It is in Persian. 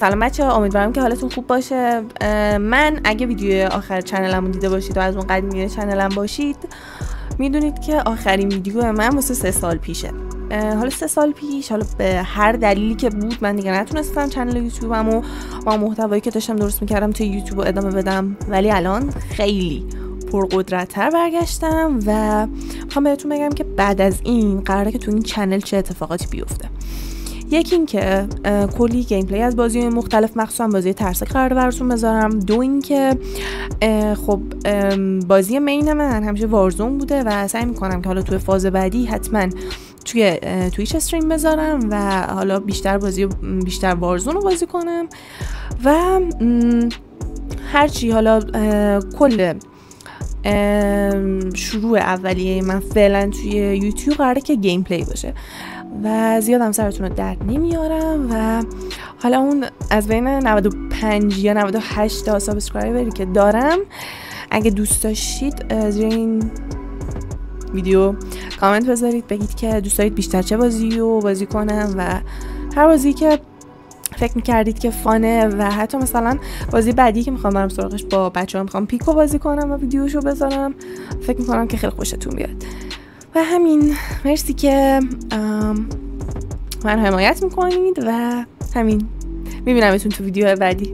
سلام بچه‌ها، امیدوارم که حالتون خوب باشه. من اگه ویدیو آخر چنلمو دیده باشید و از اون قدیمی چنلم باشید میدونید که آخرین ویدیو من واسه 3 سال پیشه. حالا 3 سال پیش، حالا به هر دلیلی که بود من دیگه نتونستم چنل یوتیوبمو با محتوایی که داشتم درست میکردم توی یوتیوب ادامه بدم، ولی الان خیلی پرقدرت‌تر برگشتم و میخوام بهتون بگم که بعد از این قراره که تو این چنل چه اتفاقاتی بیفته. یکی این که کلی گیم پلی از بازی مختلف، مخصوصا بازی ترسناک قراره براتون بذارم. دو این که خب بازی مین من همیشه وارزون بوده و سعی میکنم که حالا توی فاز بعدی حتما توی تویچ استریم بذارم و حالا بیشتر وارزون رو بازی کنم و هرچی حالا کل شروع اولیه من فعلا توی یوتیوب قراره که گیم پلی باشه و زیادم سرتون رو درد نمیارم و حالا اون از بین 95 یا 98 تا سابسکرایبری که دارم، اگه دوست داشتید زیر این ویدیو کامنت بذارید بگید که دوست دارید بیشتر چه بازی رو بازی کنم و هر بازی که فکر میکردید که فانه و حتی مثلا بازی بعدی که میخوام برم سراغش با بچه‌ها میخوام پیکو بازی کنم و ویدیوشو بذارم، فکر میکنم که خیلی خوشتون بیاد. و همین، مرسی که من حمایت میکنید و همین، میبینمتون تو ویدیو بعدی.